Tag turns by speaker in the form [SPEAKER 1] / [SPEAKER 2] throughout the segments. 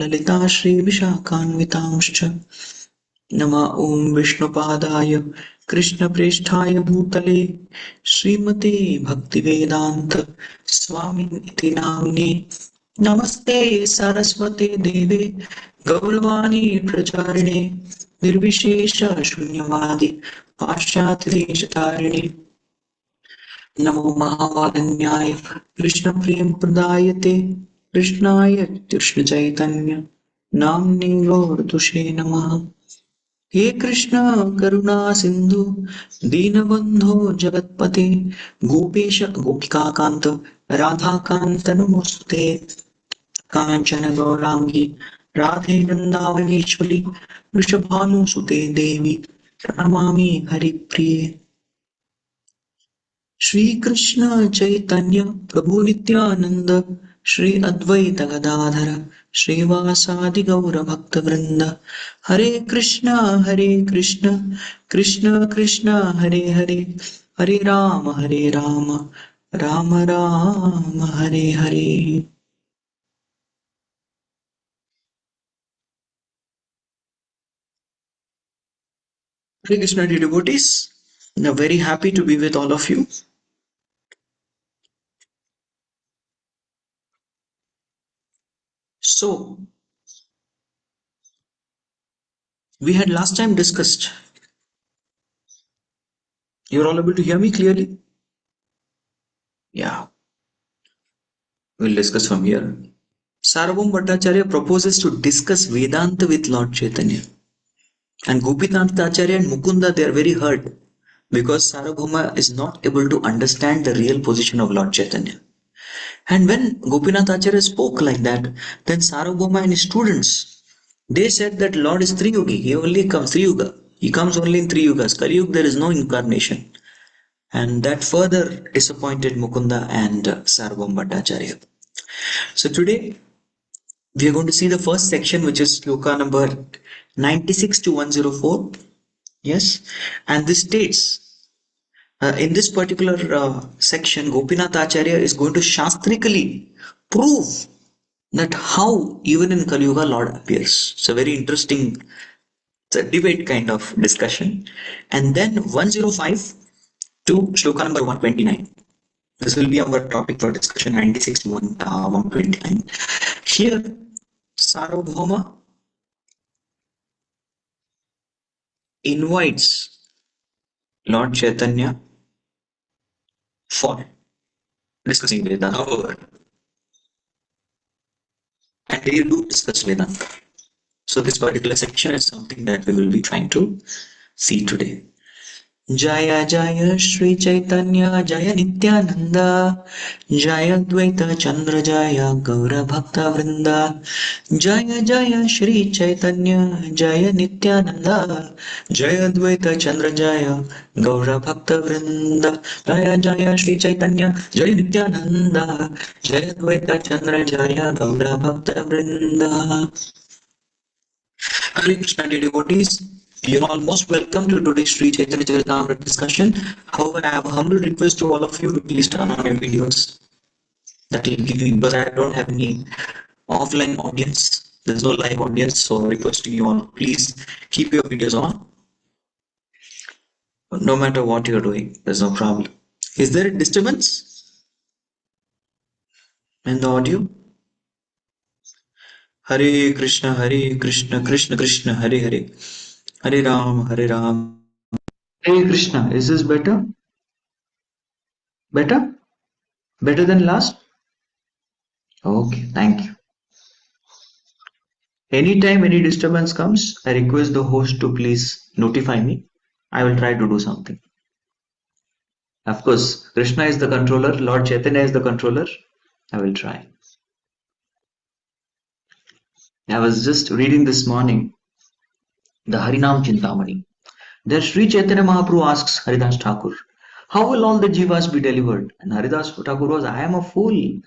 [SPEAKER 1] ललिता श्रीविशाखान्वितांश्च नमः ॐ विष्णुपादाय कृष्णप्रेष्ठाय भूतले श्रीमते भक्तिवेदान्त स्वामिनिति नाम्ने नमस्ते सरस्वते देवे गौरवाणी प्रचारिणे निर्विशेष शून्यवादी पाश्चात्यदेशतारिणे नमो महावादन्याय कृष्णप्रेमप्रदायते कृष्णाय कृष्णचैतन्य नाम्ने गौरतुषे नमः। हे कृष्ण करुणा सिंधु दीनबंधो जगत्पते गोपेश गोपिकाकांत राधाकांत नमोस्तुते कांचन गौरांगी राधे वृंदावनेश्वरी वृषभानुसुते देवी प्रणमामि हरिप्रिये। श्री कृष्ण चैतन्य प्रभु नित्यानंद श्री अद्वैत गदाधर श्रीवासादि गौर भक्त वृंद हरे Krishna Krishna Krishna Hare Hare Hare Ram Ram Ram Hare Hare. Hare Krishna dear devotees, I'm very happy to be with all of you. So, we had last time discussed. You're all able to hear me clearly? Yeah, we'll discuss from here. Sarvabhauma Bhattacharya proposes to discuss Vedanta with Lord Chaitanya. And Gopinath Acharya and Mukunda, they are very hurt because Sarvabhauma is not able to understand the real position of Lord Chaitanya. And when Gopinath Acharya spoke like that, then Sarvabhauma and his students, they said that Lord is Triyugi. He only comes Triyuga. He comes only in three yugas. Kali Yuga, there is no incarnation. And that further disappointed Mukunda and Sarvabhauma Bhattacharya. So today, we are going to see the first section, which is sloka number 96 to 104. Yes, and this states in this particular section, Gopinath Acharya is going to shastrically prove that how even in Kali Yuga Lord appears. It's a very interesting, it's a debate kind of discussion. And then 105 to sloka number 129. This will be our topic for discussion, 96 to 129. Here, Sarvabhauma invites Lord Chaitanya for discussing Vedanta. However, and they do discuss Vedanta. So this particular section is something that we will be trying to see today. Jaya Jaya Shri Chaitanya Jaya Nityananda Jaya Dvaita Chandra Jaya Gaura Bhakta Vrinda Jaya Jaya Shri Chaitanya Jaya Nityananda Jaya Dvaita Chandra Jaya Gaura Bhakta Vrinda Jaya Jaya Shri Chaitanya Jaya Nityananda Jaya Dvaita Chandra Jaya Gaura Bhakta Vrinda. Hare Krishna dear devotees, you're all most welcome to today's Sri Chaitanya Charitamrita discussion. However, I have a humble request to all of you to please turn on your videos. That will give you, because I don't have any offline audience. There's no live audience, so requesting you all, please keep your videos on. No matter what you're doing, there's no problem. Is there a disturbance in the audio? Hare Krishna, Krishna Krishna, Hare Hare, Hare Ram, Hare Krishna. Is this better? Better? Better than last? Okay, thank you. Anytime any disturbance comes, I request the host to please notify me. I will try to do something. Of course, Krishna is the controller, Lord Chaitanya is the controller. I will try. I was just reading this morning the Harinam Chintamani. There Sri Chaitanya Mahaprabhu asks Haridas Thakur, how will all the jivas be delivered? And Haridas Thakur was, I am a fool.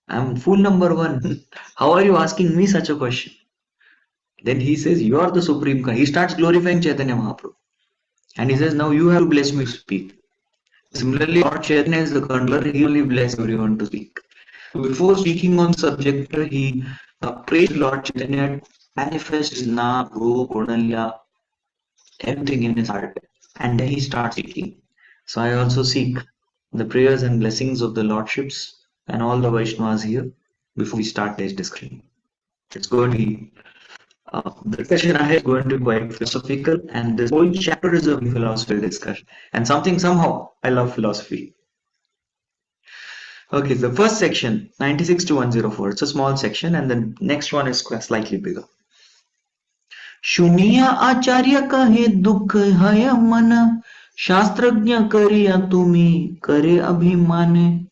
[SPEAKER 1] I am fool number one. How are you asking me such a question? Then he says, you are the supreme. He starts glorifying Chaitanya Mahaprabhu. And he says, now you have to bless me to speak. Similarly, Lord Chaitanya is the controller. He only bless everyone to speak. Before speaking on subject, he praise Lord Chaitanya manifests Na, Ru, Gunalya, everything in his heart. And then he starts seeking. So I also seek the prayers and blessings of the Lordships and all the Vaishnavas here before we start this discussion. It's going to be, the discussion ahead is going to be quite philosophical, and this whole chapter is a philosophical discussion. And somehow, I love philosophy. Okay, the first section, 96 to 104, it's a small section, and the next one is slightly bigger. शुनिया आचार्य कहे दुख है मन शास्त्रज्ञ करिया तुम्ही करे अभिमान.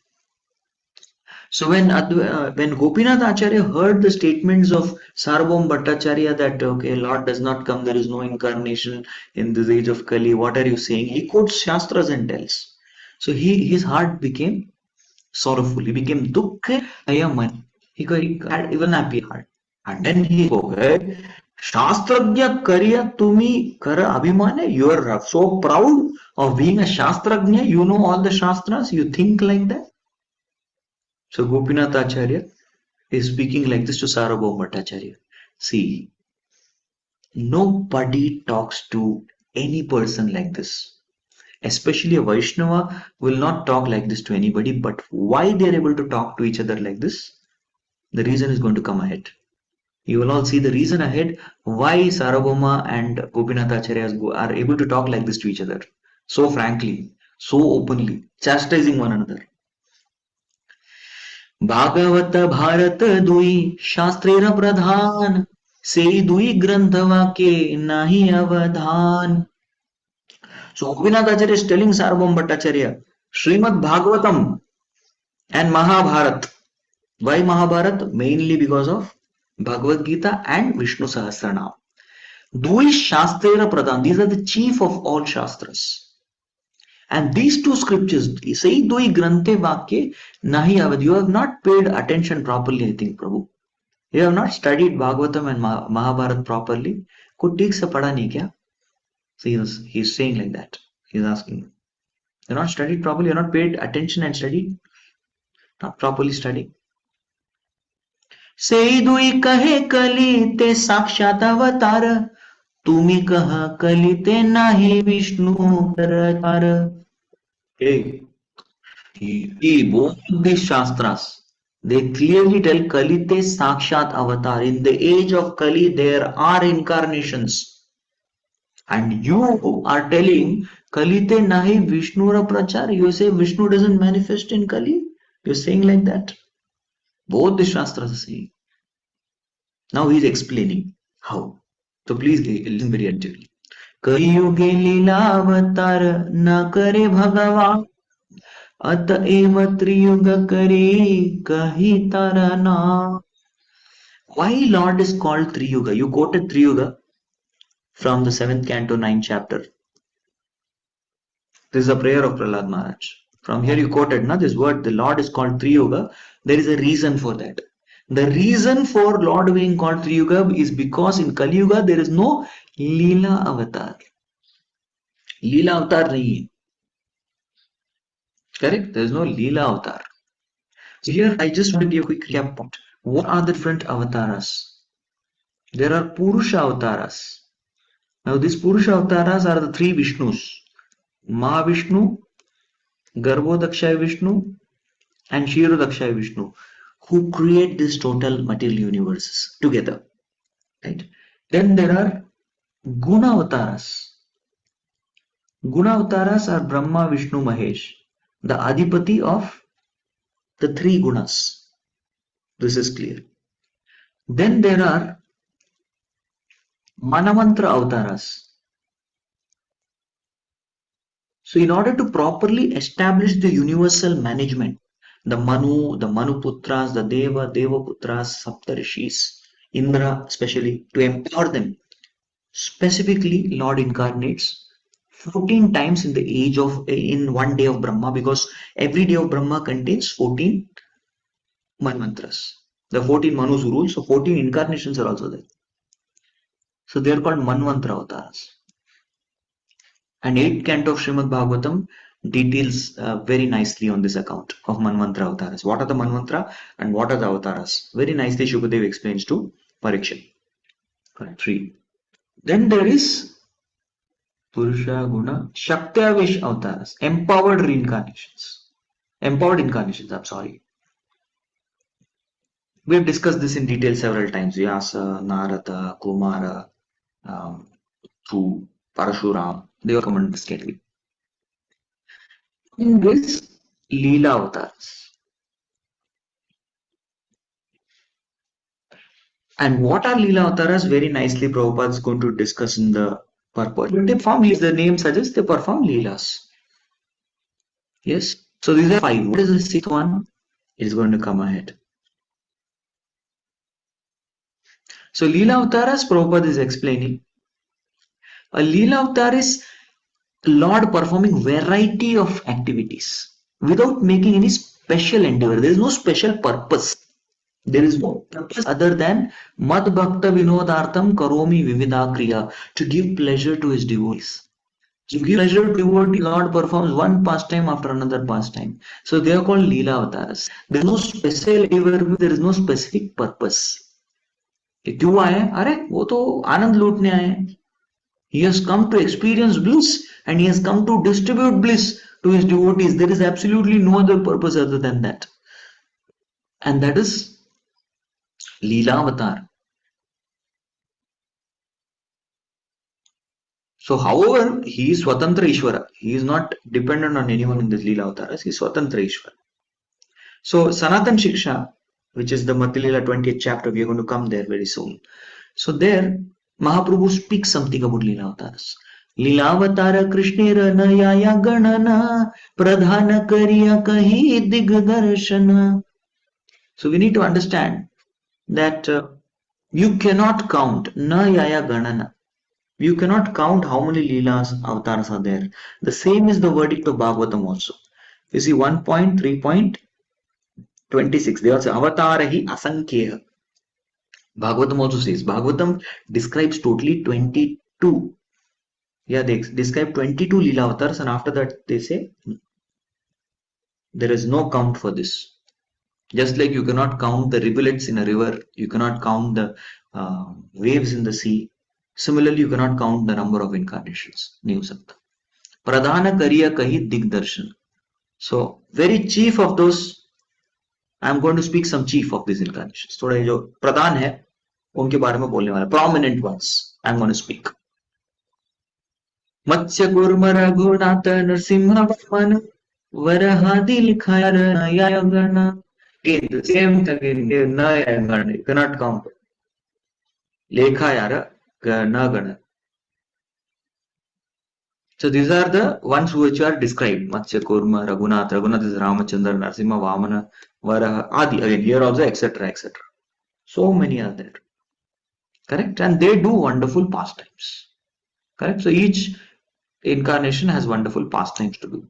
[SPEAKER 1] So when Gopinath Acharya heard the statements of Sarvabhauma Bhattacharya that okay, Lord does not come, there is no incarnation in this age of Kali, what are you saying? He quotes Shastras and tells. So his heart became sorrowful. He became dukkha ayaman. He had even happy heart. And then he spoke, Shastrajna Karya Tumi Kara Abhimane. You are so proud of being a Shastrajna. You know all the Shastras. You think like that. So Gopinath Acharya is speaking like this to Sarvabhauma Bhattacharya. See, nobody talks to any person like this. Especially a Vaishnava will not talk like this to anybody. But why they are able to talk to each other like this? The reason is going to come ahead. You will all see the reason ahead why Sarvabhauma and Gopinath Acharya are able to talk like this to each other. So frankly, so openly, chastising one another. Bhagavat Bharat दुई शास्त्रेर प्रधान से दुई ग्रंथ वाक्ये नाही अवधान. So Gopinath Acharya is telling Sarvabhauma Bhattacharya, Srimad Bhagavatam and Mahabharat. Why Mahabharat? Mainly because of Bhagavad Gita and Vishnu Sahasranam. Dui Shastrera Pradhan, these are the chief of all Shastras. And these two scriptures, say Dui Granthe Vakye Nahi Avad, you have not paid attention properly, I think, Prabhu. You have not studied Bhagavatam and Mahabharat properly. Kuch theek se pada nahi kya? So he's saying like that. He's asking. You're not studied properly, you're not paid attention and studied. Not properly studied. से दुई कहे कली ते साक्षात अवतार तुम्ही कह कली ते नाही विष्णु अवतार. Both these shastras, they clearly tell Kali te sakshat avatar. In the age of Kali there are incarnations, and you are telling Kali te nahi Vishnu prachar. You say Vishnu doesn't manifest in Kali. You're saying like that. Both the Shastras are saying. Now he is explaining how. So please listen very attentively. Kaliyuge lila avatar na kare bhagavan ataiva triyuga kare kahi tarana. Why Lord is called Triyuga? You quoted Triyuga from the 7th canto 9th chapter. This is a prayer of Prahlad Maharaj. From here you quoted this word, the Lord is called Triyuga. There is a reason for that. The reason for Lord being called Triyuga is because in Kali Yuga there is no Leela avatar. Leela avatar nahi hai. Correct? There is no Leela avatar. So here I just want to give a quick recap point. What are the different avatars? There are Purusha avatars. Now these Purusha avatars are the three Vishnus. Mahavishnu, Garbhodakshaya Vishnu and Kshirodakshaya Vishnu, who create this total material universes together. Right? Then there are Guna Avataras. Guna Avataras are Brahma, Vishnu, Mahesh, the Adipati of the three Gunas. This is clear. Then there are Manamantra Avataras. So in order to properly establish the universal management, the Manu Putras, the Deva Putras, Saptarishis, Indra especially, to empower them, specifically Lord incarnates 14 times in one day of Brahma, because every day of Brahma contains 14 Manvantras. The 14 Manus rule, so 14 incarnations are also there. So they are called Manvantra avatars. And 8th canto of Srimad Bhagavatam details very nicely on this account of Manvantara avatars. What are the Manvantara and what are the avatars? Very nicely Shukadev explains to Parikshit. Correct. 3. Then there is Purusha Guna Shaktiavesh avatars, empowered reincarnations. Empowered incarnations, I'm sorry. We have discussed this in detail several times. Vyasa, Narada, Kumara, Parashuram, they all come under this category. In this, Leela avatars. And what are Leela avatars? Very nicely Prabhupada is going to discuss in the purport. They perform, the name suggests, they perform Leelas. Yes. So these are 5. What is the 6th one? It is going to come ahead. So Leela avatars, Prabhupada is explaining. A Leela avatar is Lord performing variety of activities without making any special endeavor. There is no special purpose. There is no purpose other than Mad Bhakta Vinodartham Karomi Vividha Kriya, to give pleasure to his devotees. To give pleasure to devotees, Lord performs one pastime after another pastime. So they are called Leela avatars. There is no special endeavor, there is no specific purpose. क्यों आए? अरे वो तो आनंद लूटने आए. He has come to experience bliss and he has come to distribute bliss to his devotees. There is absolutely no other purpose other than that. And that is Leela avatar. So however, he is Swatantra Ishvara. He is not dependent on anyone in this Leela avatars. He is Swatantra Ishvara. So Sanatan Shiksha, which is the Madhya Leela 20th chapter, we are going to come there very soon. So there, Mahaprabhu speaks something about Leela avatars. Leelavatara Krishnera Nayaya Ganana Pradhana Kariya Kahi Digdarshana. So we need to understand that you cannot count Nayaya Ganana. You cannot count how many Leelas avatars are there. The same is the verdict of Bhagavatam also. You see 1.3.26. They also Avatarahi Asankheya. Bhagavatam also says. Bhagavatam describes totally 22. Yeah, they describe 22 Leela avatars, and after that they say there is no count for this. Just like you cannot count the rivulets in a river, you cannot count the waves in the sea. Similarly, you cannot count the number of incarnations. Pradhana Kariya Kahi Digdarshan. So, very chief of those, I am going to speak some chief of these incarnations. थोड़े जो प्रधान है उनके बारे में बोलने वाला. Prominent ones I am going to speak. मत्स्य कूर्म रघुनाथ नरसिंह वामन वरहादि लिखाया नया गण. Again, the same thing. Naya gana. You cannot count. Lekhayara na gana. So these are the ones which are described. Matsya Kurma, Raghunath. Raghunath is Ramachandra, Narasimha, Vamana, Varaha, Adi. Again, here also, etc., etc. So many are there. Correct? And they do wonderful pastimes. Correct? So each incarnation has wonderful pastimes to do.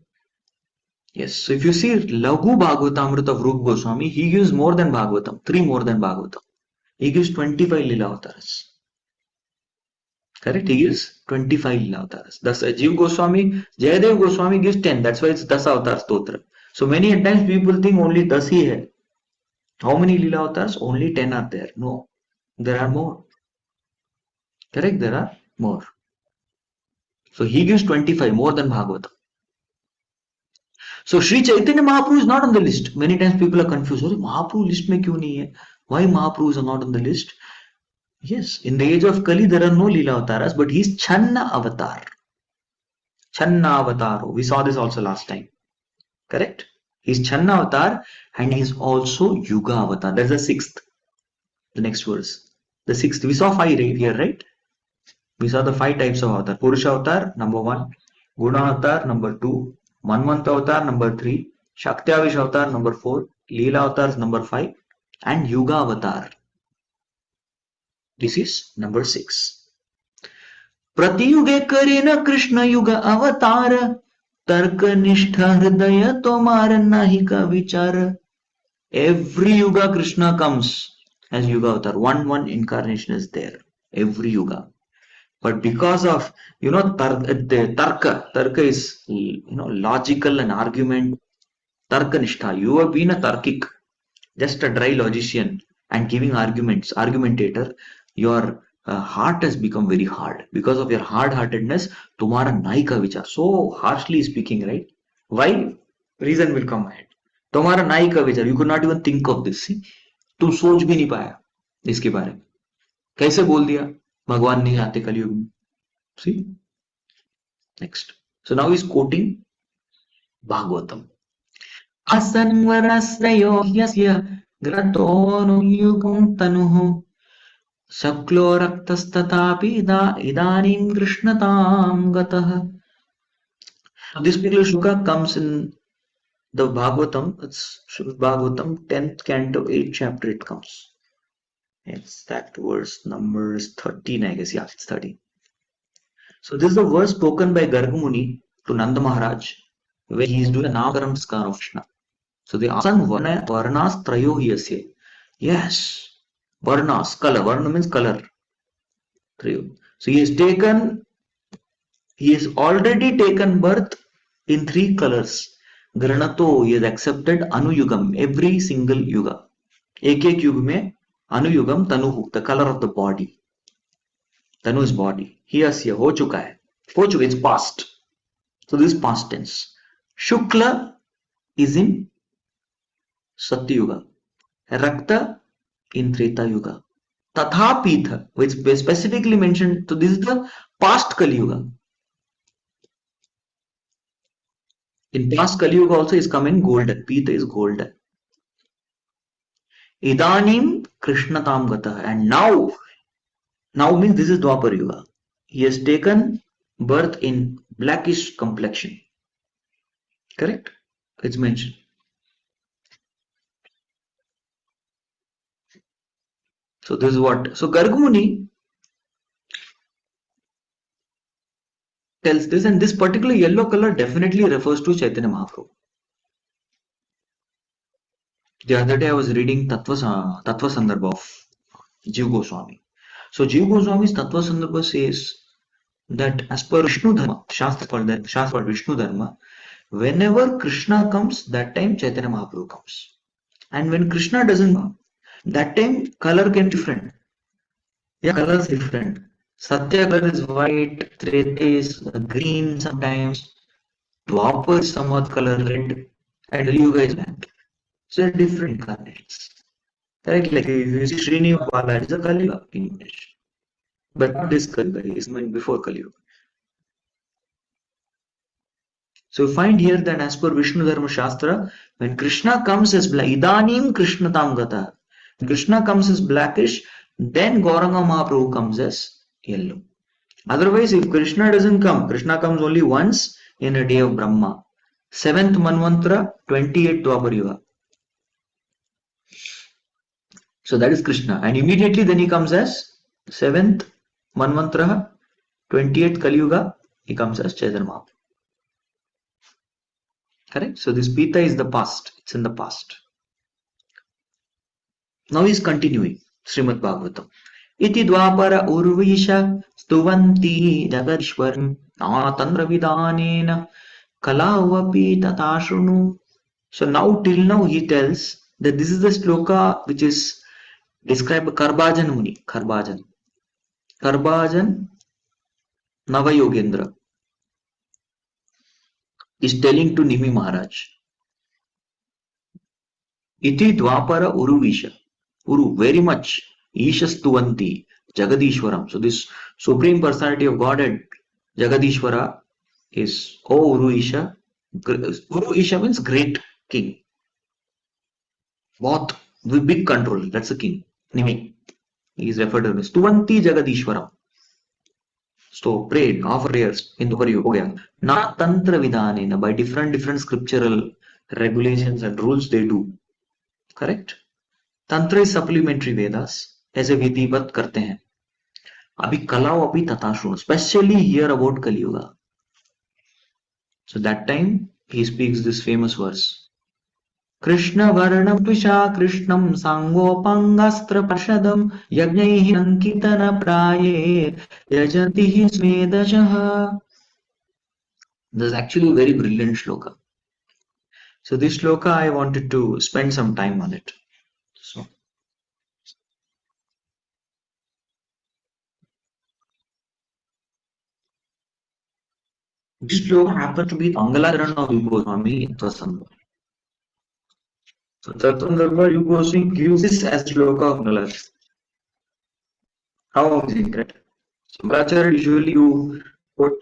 [SPEAKER 1] Yes. So if you see Laghu Bhagavatamrita of Rupa Goswami, he gives more than Bhagavatam, 3 more than Bhagavatam. He gives 25 Leela avatars. Correct? He gives 25 Leela avatars. Thus, Ajiv Goswami, Jayadev Goswami gives 10. That's why it's 10 avatar stotra. So many times people think only 10 hi hai. How many Leela avatars? Only 10 are there. No. There are more. Correct? There are more. So he gives 25 more than Bhagavatam. So Sri Chaitanya Mahaprabhu is not on the list. Many times people are confused. Mahaprabhu list mein kyun nahi hai? Why Mahaprabhu is not on the list? Yes, in the age of Kali there are no Leela avatars, but he is Channa avatar. Channa avatar. We saw this also last time. Correct? He is Channa avatar and he is also Yuga avatar. That's the 6th. The next verse. The 6th. We saw 5 right here, right? We saw the 5 types of avatar. Purusha avatar, number 1. Guna avatar, number 2. Manvanta avatar, number 3. Shaktiavish avatar, number 4. Leela avatars, number 5. And Yuga avatar. This is number 6. Pratiyuge karena Krishna Yuga avatar. Tarka nishtha hridaya tomar nahika vichara. Every Yuga Krishna comes as Yuga avatar. One incarnation is there. Every Yuga. But because of, the tarka is, logical and argument, tarkanishta. You have been a tarkic, just a dry logician and giving arguments, argumentator. Your heart has become very hard because of your hard-heartedness. Tumhara nahi ka vichar. So harshly speaking, right? Why? Reason will come ahead. तुम्हारा नाई का विचार, you could not even think of this. तुम सोच भी नहीं पाया इसके बारे में. कैसे बोल दिया भगवान नहीं आते कलयुग में. See next. So now is quoting Bhagavatam. असन्वरश्रयो ह्यस्य ग्रतोऽनुयुगं तनुः शक्लो रक्तस्तथापि इदानीं कृष्णतां गतः. This particular shloka comes in the Bhagavatam. It's Bhagavatam 10th canto 8th chapter. It comes. It's that verse number 13, I guess. Yeah, it's 13. So this is the verse spoken by Garga Muni to Nanda Maharaj when he is doing a Namaskaram of Krishna. So the asan varnas trayo yasya. Yes, varnas, color. Varna means color. Trayo. So he has already taken birth in 3 colors. Granato, he has accepted Anuyugam, every single yuga. Ek yuga mein Anuyugam Tanuhu, the color of the body. Tanu is body. He has here, ho chuka hai. Ho chuka, it's past. So this is past tense. Shukla is in Satya Yuga. Rakta in Treta Yuga. Tathapitha, which is specifically mentioned. So this is the past Kali Yuga. In past Kali Yuga also is coming golden. Pita is golden. Idanim Krishnatam Gata. And now means this is Dwapar Yuga. He has taken birth in blackish complexion. Correct? It's mentioned. So this is what. So Garga Muni tells this, and this particular yellow color definitely refers to Chaitanya Mahaprabhu. The other day I was reading Tattva Sandarbha of Jiva Goswami. So Jiva Goswami's Tattva Sandarbha says that as per Vishnu Dharma, Shastra for Vishnu Dharma, whenever Krishna comes, that time Chaitanya Mahaprabhu comes. And when Krishna doesn't come, that time color can be different. Yeah, color is different. Satya color is white, Treta is green sometimes, Dwapar is somewhat color red, and Yuga is black. So they're different colors. Correct? Like if you see Srinivasa Bala, it's a Kali Yuga image. But not this Kali Yuga, it's before Kali Yuga. So you find here that as per Vishnu Dharma Shastra, when Krishna comes as black, Idanim Krishna Tam Gata. Krishna comes as blackish, then Gauranga Mahaprabhu comes as yellow. Otherwise, if Krishna doesn't come, Krishna comes only once in a day of Brahma. 7th Manvantara, 28th Dwapar Yuga. So that is Krishna. And immediately then he comes as 7th Manvantara, 28th Kali Yuga, he comes as Chaitanya Mahaprabhu. Correct? So this Pita is the past. It's in the past. Now he is continuing. Srimad Bhagavatam. Iti dvapara urvisha stuvanti jagadishwaram natandra vidanena kalavapi tatashrunu. So now till now he tells that this is the shloka which is described by Karbhajan Muni. Karbhajan Navayogendra is telling to Nimi Maharaj. Iti dvapara uruvisha. Uru, very much. Ishastuvanti, Jagadishwaram. So this Supreme Personality of Godhead, Jagadishwara, is Uru Isha. Uru Isha means great king. Both with big control. That's a king. Nimi. He is referred to as Stuvanti Jagadishwaram. So prayed, offer prayers in the Yuga. Na Tantra Vidanena, by different scriptural regulations and rules they do. Correct? Tantra is supplementary Vedas. ऐसे विधिवत करते हैं. अभी कलाओ अभी तथाशु, especially here about Kali Yuga. So that time he speaks this famous verse. Krishna Varnam Tvisha Krishnam Sangopangastра Parshadam Yagnaihi Ankitana Praye Yajantihi Smedashaha. This is actually a very brilliant shloka. So this shloka I wanted to spend some time on it. So this shloka happened to be Mangalacharan of Goswami Tattva. So Tattva Goswami gives this as shloka of Mangalacharan. How amazing, right? So Mangalacharan usually you put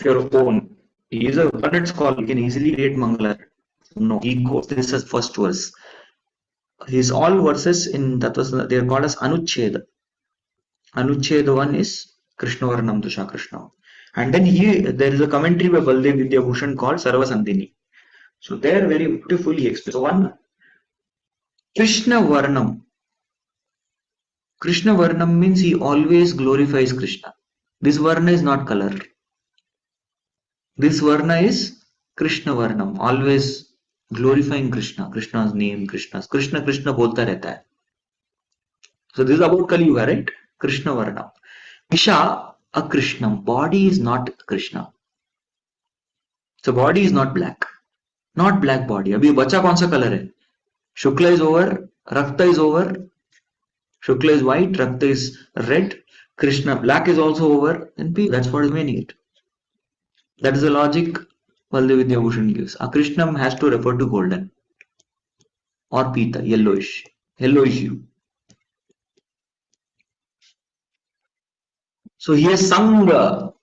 [SPEAKER 1] your own. He is a learned scholar, he can easily read Mangalacharan. No, he quotes this as first verse. His all verses in Tattva they are called as Anucheda. Anucheda one is Krishna Varnam Dusha Krishna. And then there is a commentary by Baldev Vidya Bhushan called Sarva Sandhini. So there very beautifully explained. So one Krishna Varnam. Krishna Varnam means he always glorifies Krishna. This Varna is not color. This Varna is Krishna Varnam, always glorifying Krishna, Krishna's name, Krishna bolta rehta hai. So this is about Kali Yuga, right? Krishna Varnam. Isha a Krishnam. Body is not Krishna. So body is not black. Not black body. Abhi bacha kaun sa color hai? Shukla is over, Rakta is over. Shukla is white, Rakta is red. Krishna, black is also over. And that's what is meaning it. That is the logic Baldev Vidya Bhushan gives. A Krishnam has to refer to golden or Pita, yellowish hue. So he has Sangha.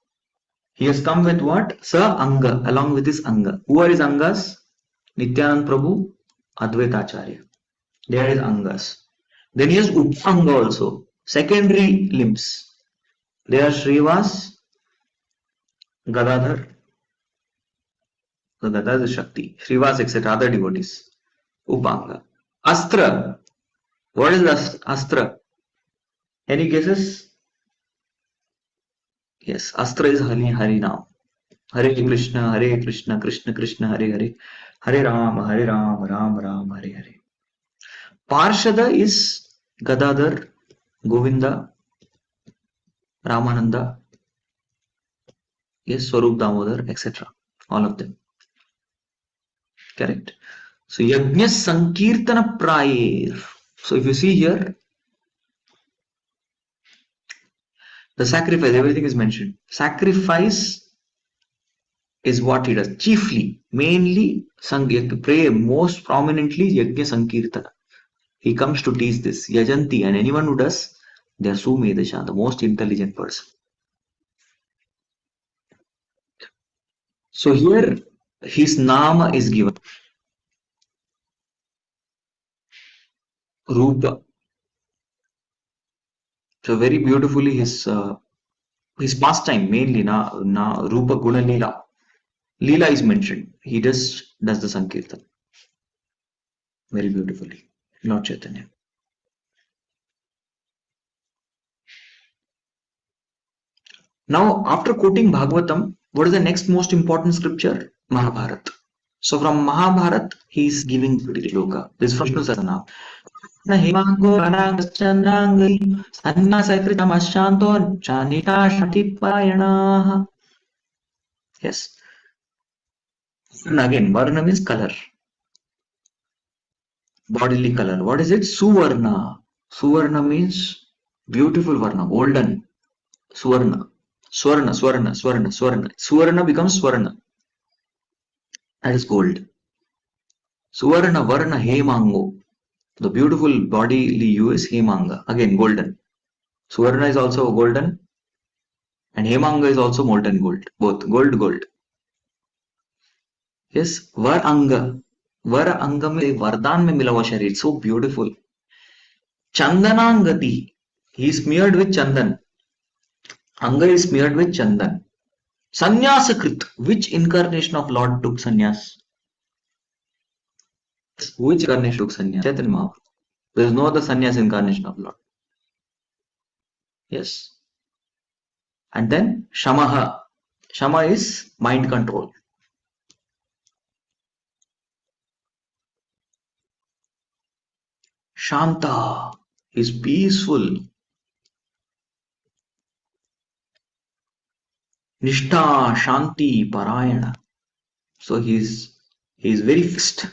[SPEAKER 1] He has come with what? Sa Anga, along with his Anga. Who are his Angas? Nityanand Prabhu, Advaita Acharya. They are his Angas. Then he has Upanga also, secondary limbs. They are Srivas, Gadadhar. So that is Shakti. Srivas, etc. Other devotees. Upanga. Astra. What is the Astra? Any guesses? Yes, Astra is Hari Nam. Hare Krishna, Krishna Krishna, Hare Hare. Hare Ram, Ram Ram, Hare Hare. Parshada is Gadadhar, Govinda, Ramananda, yes, Swarup Damodar, etc. All of them. Correct. So Yajna Sankirtana Prayer. So if you see here, the sacrifice, everything is mentioned. Sacrifice is what he does. Chiefly, mainly, to pray most prominently, Yajna Sankirtana. He comes to teach this. Yajanti, and anyone who does, they are Sumedasha, the most intelligent person. So here, his Nama is given. Rupa. So very beautifully his pastime mainly na Rupa Guna Leela. Leela is mentioned. He does the Sankirtan. Very beautifully. Lord Chaitanya. Now after quoting Bhagavatam, what is the next most important scripture? Mahabharata. So from Mahabharata, he is giving Loka. This is from Vishnu Sahasranam. Himango Anangachandrangai Sannasakritam Ashanto Chanita Shatipayana. Yes. And again, Varna means color. Bodily color. What is it? Suvarna. Suvarna means beautiful Varna, golden. Suvarna. Swarna. Suvarna becomes Swarna. That is gold. Suvarna Varna Hemango. The beautiful bodily hue is Hemanga. Again, golden. Suvarna is also golden. And Hemanga is also molten gold. Both gold. Yes, Varanga. Varanga में वरदान में मिला हुआ शरीर. So beautiful. Chandanangati. He is smeared with chandan. Anga is smeared with chandan. Sannyasakrit. Which incarnation of Lord took sannyas? Which incarnation took sannyas? Chaitanya Mahaprabhu. There is no other sannyas incarnation of Lord. Yes. And then Shamaha. Shama is mind control. Shanta. He's peaceful. Nishtha, Shanti, Parayana. So he's very fixed.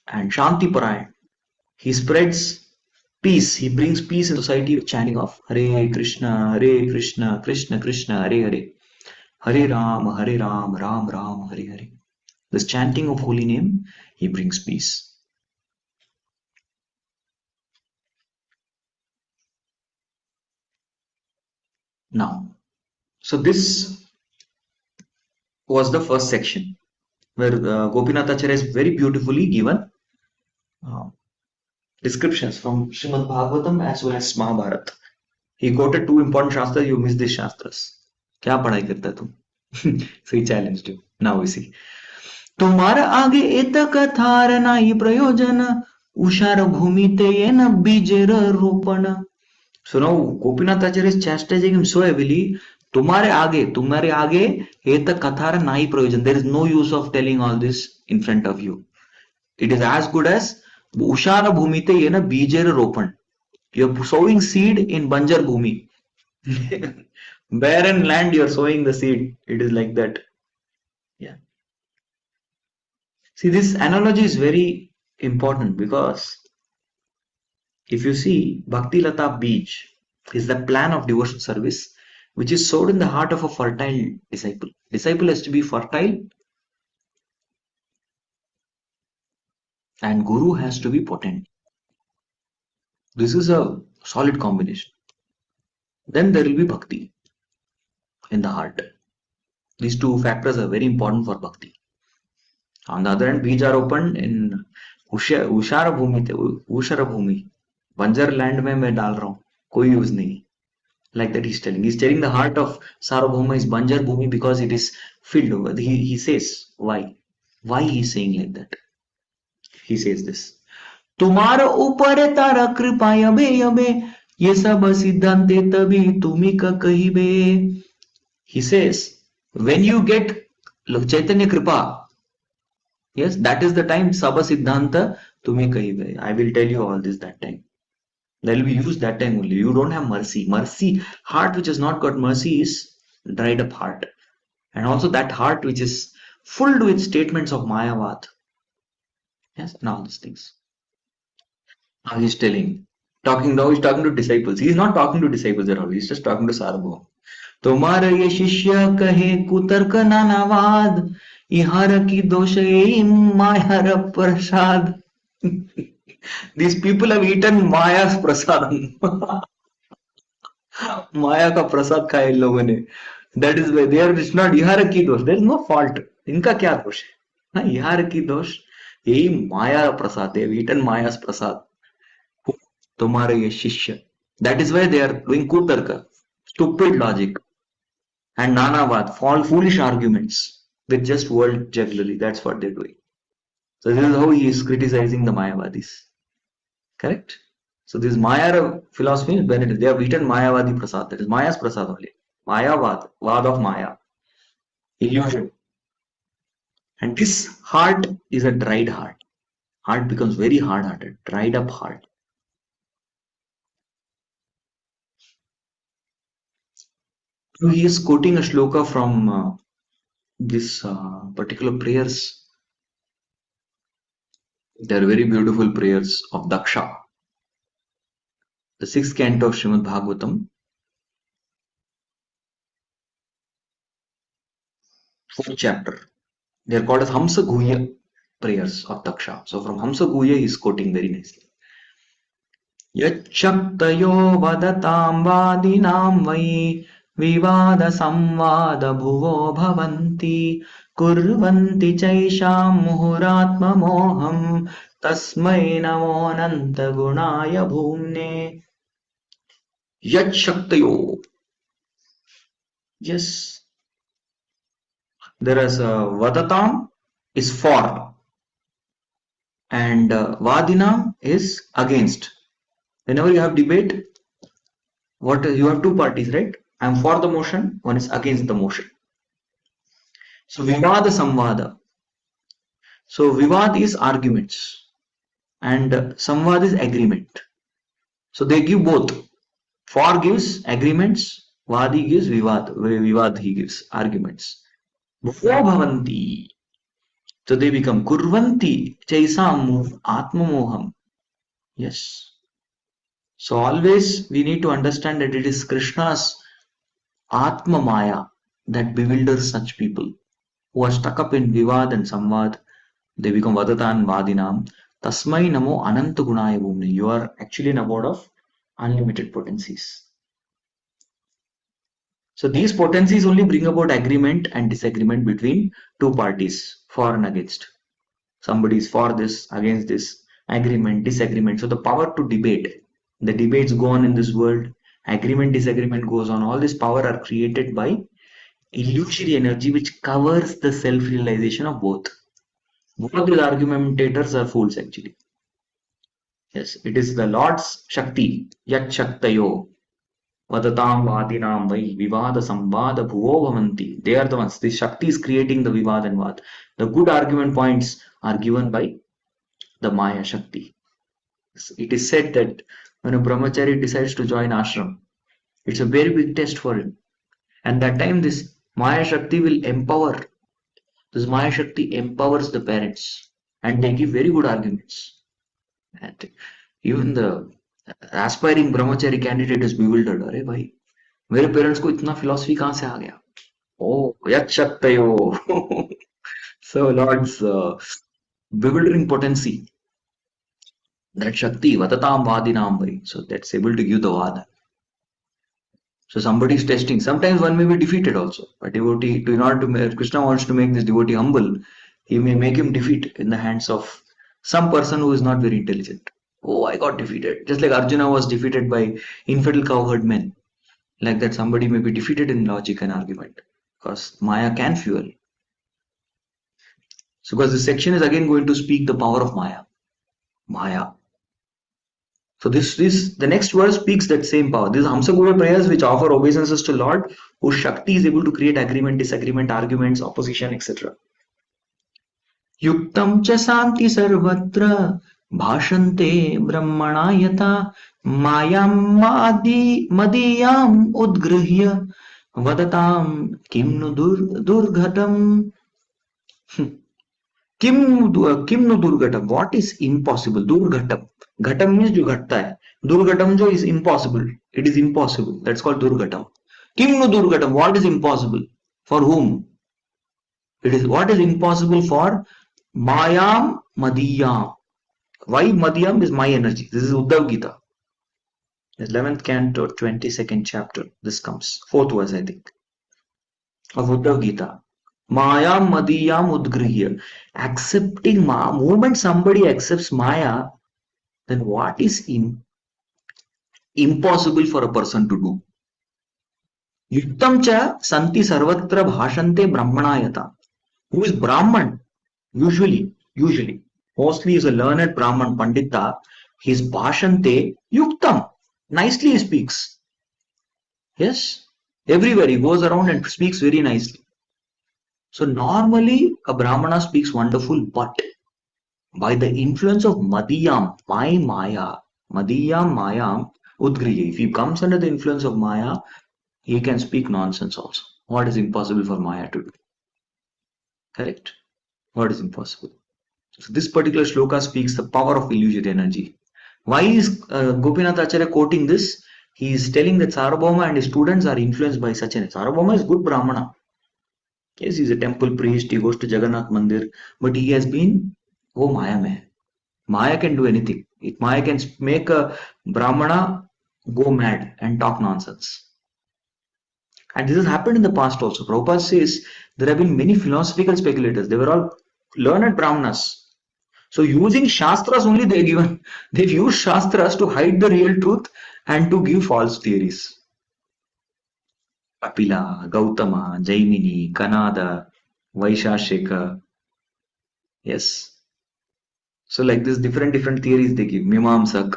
[SPEAKER 1] And Shanti Parayan. He spreads peace. He brings peace in society, chanting of Hare Krishna, Krishna Krishna, Hare Hare. Hare Ram, Ram Ram, Hare Hare. This chanting of holy name, he brings peace. Now, so this was the first section where Gopinath Acharya is very beautifully given uh, descriptions from Srimad Bhagavatam as well as Mahabharata. He quoted two important shastras. You missed these shastras. क्या पढ़ाई करता तुम? So he challenged you. Now we see. तुम्हारा आगे एत कथार नाही प्रयोजन उषार भूमिते येन बीजेर रोपण. So now Gopinath Acharya is chastising him so heavily. तुम्हारे आगे एत कथार नाही प्रयोजन. There is no use of telling all this in front of you. It is as good as उषार भूमिते येन बीजेर रोपण. You're sowing seed in Banjar Bhumi. Barren land, you're sowing the seed. It is like that. Yeah. See, this analogy is very important because if you see, Bhakti Lata Beej is the plan of devotional service which is sowed in the heart of a fertile disciple. Disciple has to be fertile and Guru has to be potent. This is a solid combination. Then there will be Bhakti in the heart. These two factors are very important for Bhakti. On the other hand, beej are opened in उषार Bhumi. Banjar land में मैं डाल रहा हूँ, कोई use नहीं. Like that he's telling. He's telling the heart of Sarvabhauma is Banjar Bhumi because it is filled over. He says why. Why he's saying like that? He says this. तुम्हार ऊपर तारा कृपा यबे यबे ये सब सिद्धांते तभी तुम्ही का कहिबे. He says when you get Chaitanya Kripa, yes, that is the time Sabha Siddhanta tumhe kahibe. I will tell you all this that time. That will be used that time only. You don't have mercy. Mercy, heart which has not got mercy is dried up heart. And also that heart which is filled with statements of Mayavad. Yes, and all these things. Now he's telling, he's talking to disciples. He's not talking to disciples at all. He's just talking to Sarvabhauma. तुम्हार ये शिष्य कहे कुतर्क नानावाद इहार की दोष मायार प्रसाद. These people have eaten Maya's prasad. Maya का प्रसाद खाया इन लोगों ने. That is why they are. It's not इहार की दोष. There is no fault. इनका क्या दोष है? इहार की दोष यही माया प्रसाद. They have eaten Maya's prasad. तुम्हारे ये शिष्य. That is why they are doing kutarka, stupid logic. And nanavad, foolish arguments with just world jugglery. That's what they're doing. So this is how he is criticizing the Mayavadis. Correct? So this Maya philosophy, when they have eaten Mayavadi prasad, that is Maya's prasad only. Mayavad, vad of Maya. Illusion. And this heart is a dried heart. Heart becomes very hard-hearted, dried up heart. He is quoting a shloka from this particular prayers. They are very beautiful prayers of Daksha. The 6th canto of Srimad Bhagavatam. 4th chapter. They are called as Hamsa Guhya prayers of Daksha. So from Hamsa Guhya he is quoting very nicely. Yachaktayo vadatam vadinam vai विवाद संवाद भुवो भवन्ति कुर्वन्ति चैषां मुहुरात्ममोहं तस्मै नमोऽनन्त गुणाय भूम्ने. Yat Shaktayo. Yes. There is a Vadatam is for and Vadinam is against. Whenever you have debate, you have two parties, right? I am for the motion, one is against the motion. So Vivada Samvada. So Vivad is arguments. and samvad is agreement. So they give both. For gives agreements, vadi gives vivad he gives arguments. Bhuvo bhavanti. So they become kurvanti chaisam atmamoham. Yes. So always we need to understand that it is Krishna's Atma Maya that bewilders such people who are stuck up in Vivad and Samvad. They become Vadatan Vadinam. Tasmai Namo Ananta Gunaya Bhumni. You are actually in a mode of unlimited potencies. So these potencies only bring about agreement and disagreement between two parties, for and against. Somebody is for this, against this, agreement, disagreement. So the power to debate. The debates go on in this world. Agreement, disagreement goes on. All this power are created by illusory energy which covers the self-realization of both. Both these argumentators are fools actually. Yes, it is the Lord's Shakti, Yat Shaktayo, Vadatam Vadinam Vai, Vivada Samvada Bhuvo Bhavanti. They are the ones. This Shakti is creating the Vivad and Vad. The good argument points are given by the Maya Shakti. It is said that when a brahmachari decides to join ashram, it's a very big test for him. And that time this Maya Shakti will empower. This Maya Shakti empowers the parents and they give very good arguments. And even the aspiring brahmachari candidate is bewildered. अरे भाई मेरे parents को इतना philosophy कहाँ से आ गया? Oh, यत् शक्तयो. So Lord's bewildering potency, that Shakti, Vatatam Vadinam Vai. So that's able to give the Vada. So somebody is testing. Sometimes one may be defeated also. A devotee, in order to make, Krishna wants to make this devotee humble, he may make him defeat in the hands of some person who is not very intelligent. Oh, I got defeated. Just like Arjuna was defeated by infidel cowherd men. Like that, somebody may be defeated in logic and argument. Because Maya can fuel. So because this section is again going to speak the power of Maya. Maya. So the next verse speaks that same power. These Hamsagura prayers which offer obeisances to Lord, whose Shakti is able to create agreement, disagreement, arguments, opposition, etc. Yuktam cha santi sarvatra bhashante brahmana yata mayam madiyam udgrihya vadatam kimnu durghatam. Kim nu durgatam? What is impossible? Durgatam. Ghatam means jo ghatta hai. Durgatam jo is impossible. It is impossible. That's called durgatam. Kim nu durgatam? What is impossible? For whom? It is what is impossible for Mayam Madhya. Why Madhyam is my energy? This is Uddhav Gita. 11th canto, 22nd chapter. This comes. 4th verse, I think, of Uddhav Gita. Maya Madhyam Udgrihya. Accepting Maya. Moment somebody accepts Maya, then what is impossible for a person to do? Yuktam cha santi sarvatra bhashante brahmanayata. Who is Brahman? Usually, mostly is a learned Brahman Pandita. His bhashante yuktam. Nicely he speaks. Yes. Everywhere he goes around and speaks very nicely. So normally a Brahmana speaks wonderful, but by the influence of Madhyam, my Maya, Madhyam Mayam Udgriya. If he comes under the influence of Maya, he can speak nonsense also. What is impossible for Maya to do? Correct? What is impossible? So this particular shloka speaks the power of illusory energy. Why is Gopinath Acharya quoting this? He is telling that Sarvabhauma and his students are influenced by such an. Sarvabhauma is good Brahmana. Yes, he is a temple priest. He goes to Jagannath Mandir, but he has been Maya mein. Maya can do anything. Maya can make a Brahmana go mad and talk nonsense. And this has happened in the past also. Prabhupada says there have been many philosophical speculators. They were all learned Brahmanas. So using Shastras only they've used Shastras to hide the real truth and to give false theories. Kapila, Gautama, Jaimini, Kanada, Vaishashika. Yes. So like this different theories they give. Mimamsak.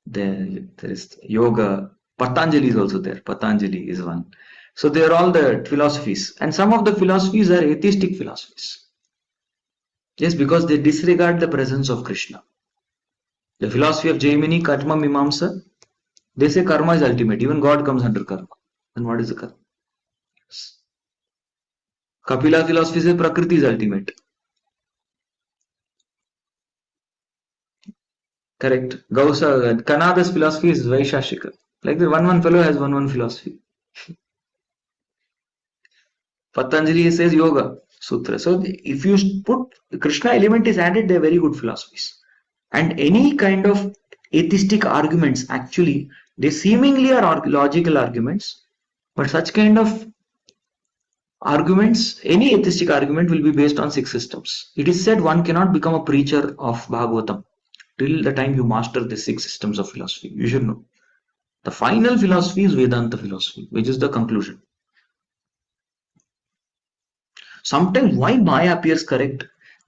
[SPEAKER 1] There is yoga. Patanjali is also there. Patanjali is one. So they are all the philosophies. And some of the philosophies are atheistic philosophies. Yes, because they disregard the presence of Krishna. The philosophy of Jaimini, Karma Mimamsa, they say karma is ultimate. Even God comes under karma. And what is the karma? Kapila philosophy says Prakriti is ultimate. Correct. Gausa, Kanada's philosophy is Vaishashika. Like the one fellow has one philosophy. Patanjali says Yoga Sutra. So if you put Krishna element is added, they're very good philosophies. And any kind of atheistic arguments, actually, they seemingly are logical arguments, but such kind of arguments, any atheistic argument will be based on six systems. It is said one cannot become a preacher of Bhagavatam till the time you master the six systems of philosophy. You should know. The final philosophy is Vedanta philosophy, which is the conclusion. Sometimes why Maya appears correct?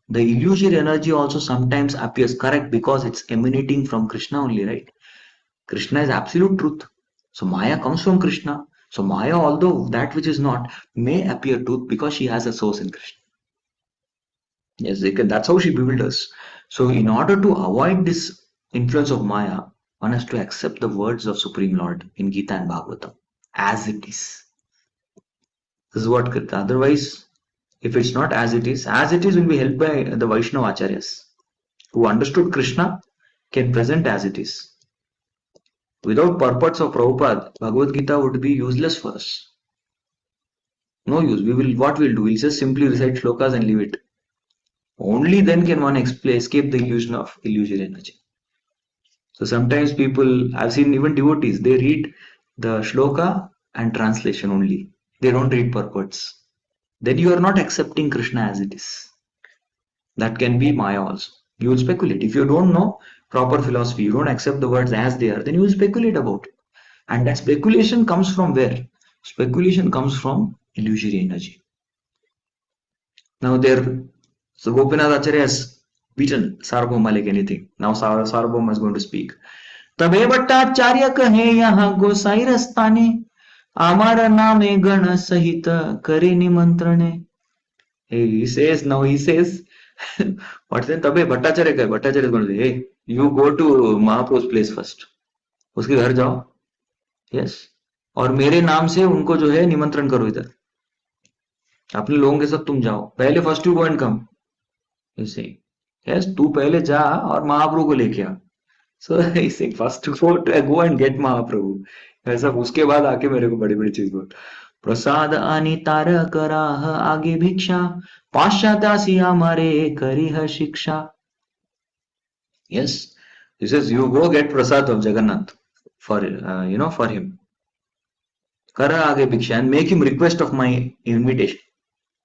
[SPEAKER 1] The illusory energy also sometimes appears correct because it's emanating from Krishna only, right? Krishna is absolute truth. So Maya comes from Krishna. So Maya, although that which is not, may appear truth because she has a source in Krishna. Yes, that's how she bewildered us. So in order to avoid this influence of Maya, one has to accept the words of Supreme Lord in Gita and Bhagavatam as it is. This is what Krita. Otherwise, if it's not as it is will be held by the Vaishnava Acharyas who understood Krishna can present as it is. Without purports of Prabhupada, Bhagavad Gita would be useless for us. No use. What we'll do, we'll just simply recite shlokas and leave it. Only then can one escape the illusion of illusory energy. So sometimes people, I've seen even devotees, they read the shloka and translation only. They don't read purports. Then you are not accepting Krishna as it is. That can be Maya also. You will speculate. If you don't know proper philosophy, you don't accept the words as they are, then you will speculate about it. And that speculation comes from where? Speculation comes from illusory energy. Now so Gopinath Acharya has beaten Sarvabhauma like anything. Now Sarvabhauma is going to speak. तबे भट्टाचार्य कहे यहाँ गोसाई रस्ताने आमारा नामे गण सहित करे निमंत्रणे. He says, what's then? तबे भट्टाचार्य कहे, Bhattacharya is going to say, hey, you go to Mahaprabhu's place first. उसके घर जाओ. Yes. और मेरे नाम से उनको जो है निमंत्रण करो इधर. अपने लोगों के साथ तुम जाओ. पहले first you go and come. You say, yes, तू पहले जा और महाप्रभु को लेके आ. So he said, first go and get महाप्रभु. ऐसा उसके बाद आके मेरे को बड़ी बड़ी चीज बोल. प्रसाद आनी तारक राह आगे भिक्षा पाश्चात्यासी हमारे करिह शिक्षा. Yes, he says you go get prasad of Jagannath for for him. करा आगे भिक्षा and make him request of my invitation.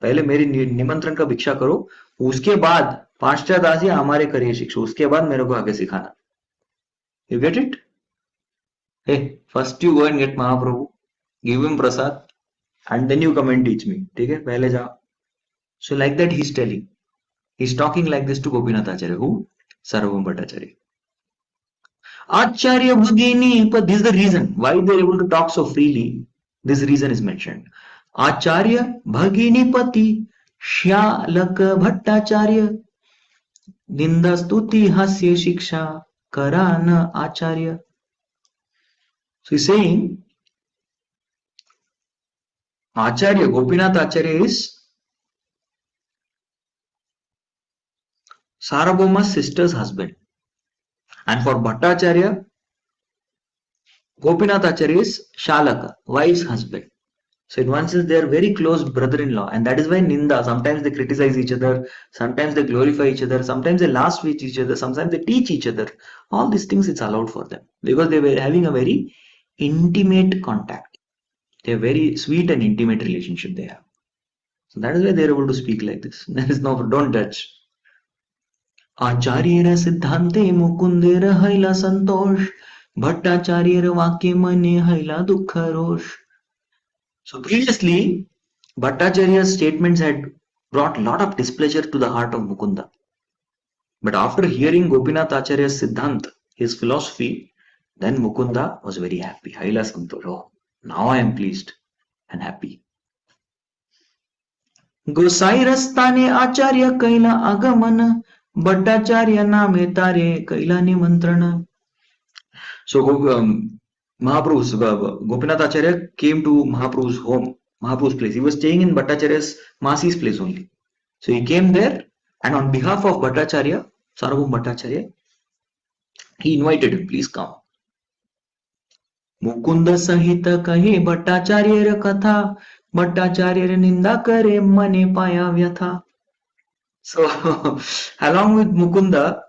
[SPEAKER 1] पहले मेरी निमंत्रण का भिक्षा करो, उसके बाद पाश्चात्यासी हमारे करिए शिक्षा, उसके बाद मेरे को आगे सिखाना. You get it? Hey, first you go and get Mahaprabhu, give him prasad, and then you come and teach me. ठीक है, पहले जाओ. So like that he's telling. He's talking like this to Gopinath Acharya. Who? Sarvabhauma Bhattacharya. Acharya Bhagini, but this is the reason why they're able to talk so freely. This reason is mentioned. Acharya Bhagini Pati Shyalak Bhattacharya Ninda Stuti Hasya Shiksha Karana Acharya. So he's saying Acharya, Gopinath Acharya is Sarvabhauma's sister's husband. And for Bhattacharya, Gopinath Acharya is Shalaka, wife's husband. So in one sense, they are very close brother-in-law, and that is why Ninda, sometimes they criticize each other, sometimes they glorify each other, sometimes they laugh with each other, sometimes they teach each other. All these things, it's allowed for them because they were having a very intimate contact. They are very sweet and intimate relationship they have. So that is why they are able to speak like this. There is no, don't judge. Acharyera siddhante mukundera haila santosh Bhattacharyera vakye mane haila dukkha rosh. So previously, Bhattacharya's statements had brought a lot of displeasure to the heart of Mukunda. But after hearing Gopinath Acharya's Siddhant, his philosophy, then Mukunda was very happy. Haila Santosh. Oh, now I am pleased and happy. Gosai Rastane Acharya Kaila Agamana Bhattacharya name tare kaila nimantrana. So Mahaprabhu's Gopinath Acharya came to Mahaprabhu's home, Mahaprabhu's place. He was staying in Bhattacharya's Masi's place only. So he came there, and on behalf of Bhattacharya, Sarvabhauma Bhattacharya, he invited him, please come. Mukund सहित कहे भट्टाचार्य कथा भट्टाचार्य निंदा करे मने पाया व्यथा. So along with Mukunda,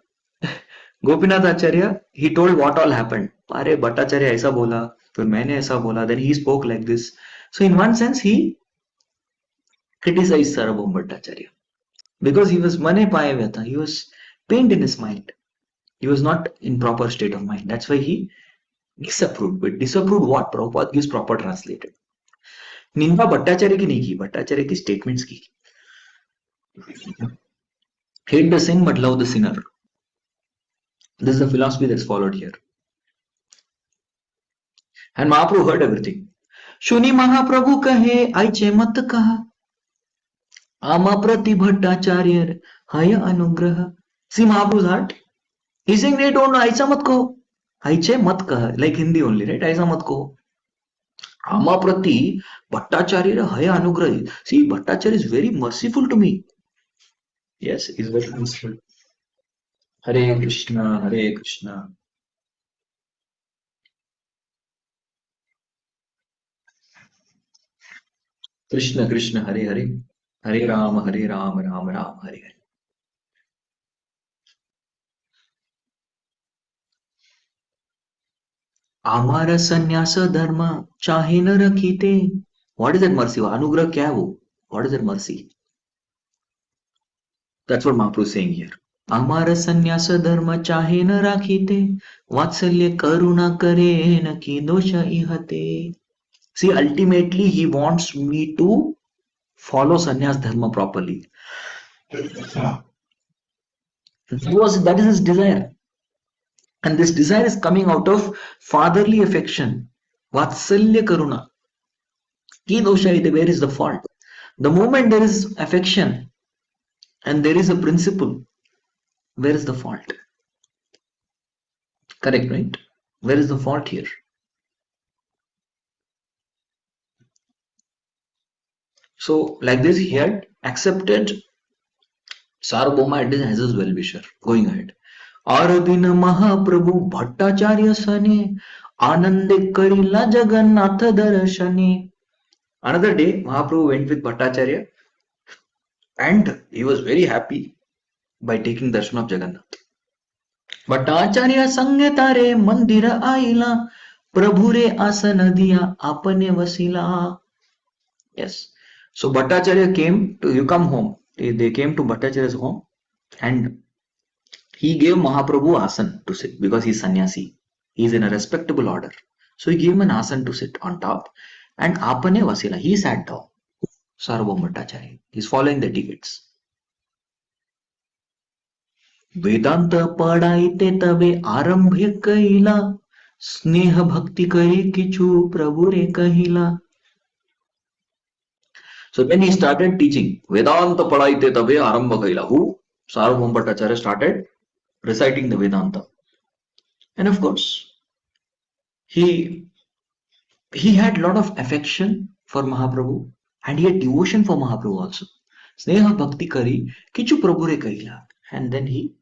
[SPEAKER 1] Gopinath Acharya, he told what all happened. अरे भट्टाचार्य ऐसा बोला, फिर मैंने ऐसा बोला, then he spoke like this. So in one sense he criticized Sarvabhauma Bhattacharya because he was mane paya vyatha. He was pained in his mind. He was not in proper state of mind. That's why he disapproved. But disapproved what? Prabhupada gives proper translated. निंदा भट्टाचार्य की नहीं की, भट्टाचार्य की statements की. Hate the sin but love the sinner. This is the philosophy that's followed here. And Mahaprabhu heard everything. Shuni Mahaprabhu kahe aiche mat kaha. Ama prati bhattacharya haya anugraha. See Mahaprabhu's heart. He's saying they don't know aisa mat kaho. Aiche mat kaha. Like Hindi only, right? Aisa mat kaho. Ama prati bhattacharya haya anugraha. See, Bhattacharya is very merciful to me. Yes, he's very merciful. Hare Krishna, Hare Krishna. Krishna, Krishna, Hare Hare. Hare Rama, Rama Rama, Hare Hare. आमारा संन्यास धर्म चाहे न रखीते. What is that mercy? अनुग्रह क्या है वो? What is that mercy? That's what Mahaprabhu is saying here. आमारा संन्यास धर्म चाहे न राखीते वात्सल्य करुणा करे न की दोष इहते. See, ultimately he wants me to follow sannyas dharma properly. That is his desire. And this desire is coming out of fatherly affection. Vatsalya karuna. Ki dosha ite, where is the fault? The moment there is affection and there is a principle, where is the fault? Correct, right? Where is the fault here? So, like this, he had accepted Sarvabhauma as his well-wisher. Going ahead. आरदिन महाप्रभु भट्टाचार्य सने आनंदे करिला जगन्नाथ दर्शने. Another day, Mahaprabhu went with Bhattacharya and he was very happy by taking darshan of Jagannath. Bhattacharya संगे तारे मंदिर आईला प्रभु रे आसन दिया आपने वसीला. Yes. So Bhattacharya came to, you come home. They came to Bhattacharya's home and he gave Mahaprabhu asan to sit because he's sannyasi. He's in a respectable order. So he gave him an asan to sit on top and apane vasila. He sat down. Sarvabhauma Bhattacharya. He's following the etiquettes. Vedanta padaite tabe arambhe kaila sneha bhakti kare kichu prabhu re kahila. So then he started teaching. Vedanta padaite tabe arambha kaila. Who? Sarvabhauma Bhattacharya started reciting the Vedanta. And of course, he had a lot of affection for Mahaprabhu and he had devotion for Mahaprabhu also. Sneha bhakti kari kichu prabhu re kahila. And then he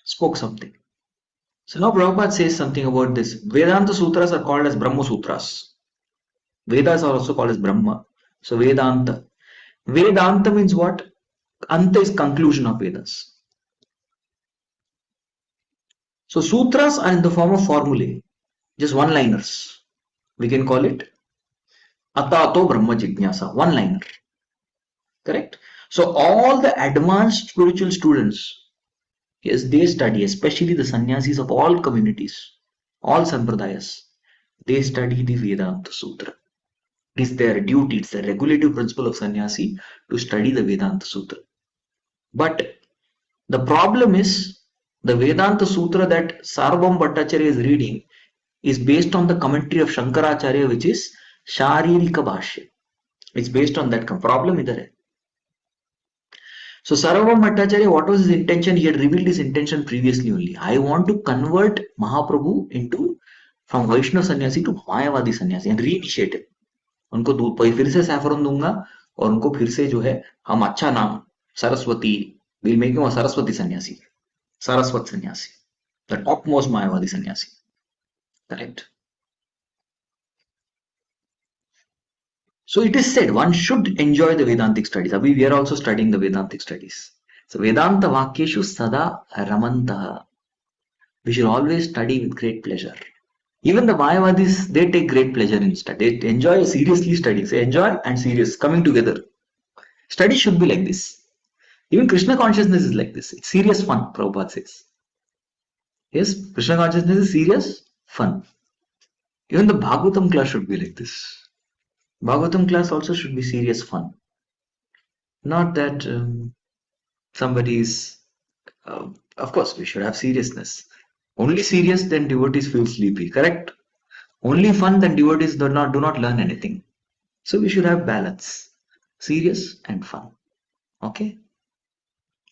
[SPEAKER 1] spoke something. So now Prabhupada says something about this. Vedanta sutras are called as Brahma sutras. Vedas are also called as Brahma. So Vedanta. Vedanta means what? Anta is conclusion of Vedas. So sutras are in the form of formulae, just one-liners. We can call it Atato Brahma Jignasa, one-liner. Correct? So all the advanced spiritual students, yes, they study, especially the sannyasis of all communities, all sampradayas, they study the Vedanta Sutra. It is their duty, it's the regulative principle of sannyasi to study the Vedanta Sutra. But the problem is, the Vedanta Sutra that Sarvabhauma Bhattacharya is reading is based on the commentary of Shankaracharya, which is Sharirika Bhashya. It's based on that problem. So Sarvabhauma Bhattacharya, what was his intention? He had revealed his intention previously only. I want to convert Mahaprabhu into from Vaishnava sannyasi to Mayavadi sannyasi and reinitiate him. उनको फिर से saffron दूंगा और उनको फिर से जो है हम अच्छा नाम Saraswati will make him a Saraswati सन्यासी saraswat sannyasi, the topmost Mayavadi sannyasi. Correct. So it is said one should enjoy the Vedantic studies. Abhi we are also studying the Vedantic studies. So Vedanta Vakyeshu Sada Ramantah. We should always study with great pleasure. Even the Mayavadis, they take great pleasure in study. They enjoy seriously studying. They enjoy and serious coming together. Study should be like this. Even Krishna consciousness is like this. It's serious fun, Prabhupada says. Yes, Krishna consciousness is serious fun. Even the Bhagavatam class should be like this. Bhagavatam class also should be serious fun. Not that somebody is, of course, we should have seriousness. Only serious, then devotees feel sleepy, correct? Only fun, then devotees do not learn anything. So we should have balance, serious and fun. Okay?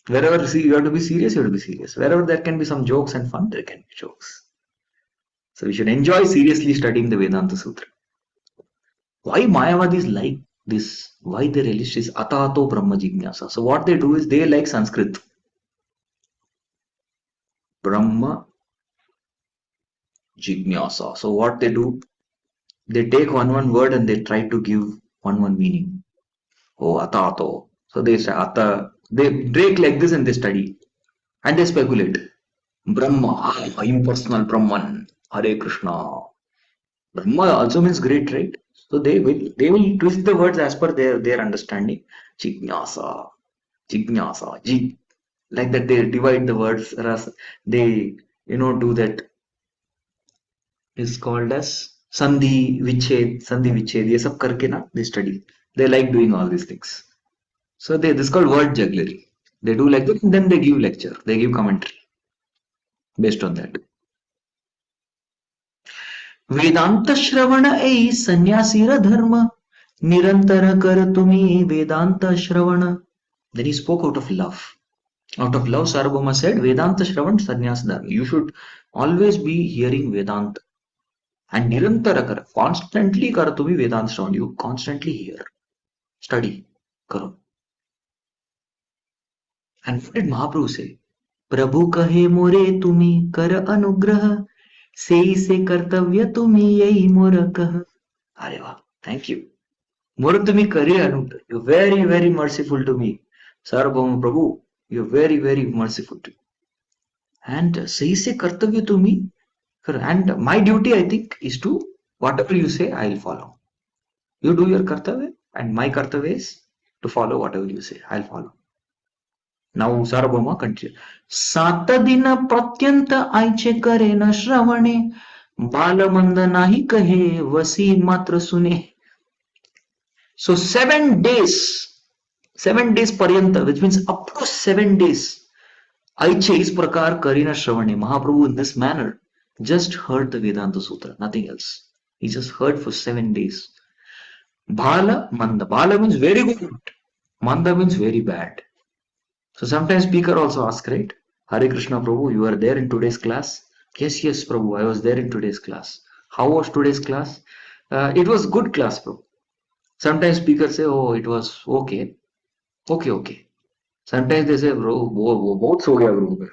[SPEAKER 1] Wherever you have to be serious, you have to be serious. Wherever there can be some jokes and fun, there can be jokes. So we should enjoy seriously studying the Vedanta Sutra. Why Mayavadis like this? Why they relish this Atato Brahma Jignasa? So what they do is they like Sanskrit. Brahma Jignasa. So what they do? They take one word and they try to give one meaning. Oh, Atato. So they say Ata. They break like this and they study. And they speculate. Brahma, impersonal Brahman, Hare Krishna. Brahma also means great, right? So they will twist the words as per their understanding. Jignasa, Jig. Like that they divide the words. They do that. Is called as Sandhi Viched. Ye sab karke na they study. They like doing all these things. So this is called word jugglery. They do like that and then they give lecture. They give commentary based on that. Vedanta Shravana ei sannyasira dharma nirantara kar tumi Vedanta Shravana. Then he spoke out of love. Out of love, Sarvabhauma said, Vedanta Shravan sannyas dharma. You should always be hearing Vedanta. And nirantara kar, constantly kar tumi Vedanta Shravan. You constantly hear. Study. Karo. And what did Mahaprabhu say? Prabhu kahe more tumi kar anugraha se kartavya tumi yei mora kah. Areva, thank you. More tumi kare anugraha. You're very, very merciful to me. Sarvabhauma Prabhu, you're very, very merciful to me. And se kartavya tumi. And my duty, I think, is to whatever you say, I'll follow. You do your kartavya, and my kartavya is to follow whatever you say. I'll follow. Now Sarvabhauma continues. Satadina pratyanta aiche kare na shravane balamanda nahi kahe vasi matra sune. So 7 days paryanta, which means up to 7 days, aiche is prakar karina shravane. Mahaprabhu in this manner just heard the Vedanta Sutra, nothing else. He just heard for 7 days. Bala manda. Bala means very good. Manda means very bad. So sometimes speaker also asks, right? Hare Krishna Prabhu, you are there in today's class? Yes, Prabhu, I was there in today's class. How was today's class? It was good class, Prabhu. Sometimes speakers say, oh, it was okay. Okay. Sometimes they say, bro, बहुत सो गया bro.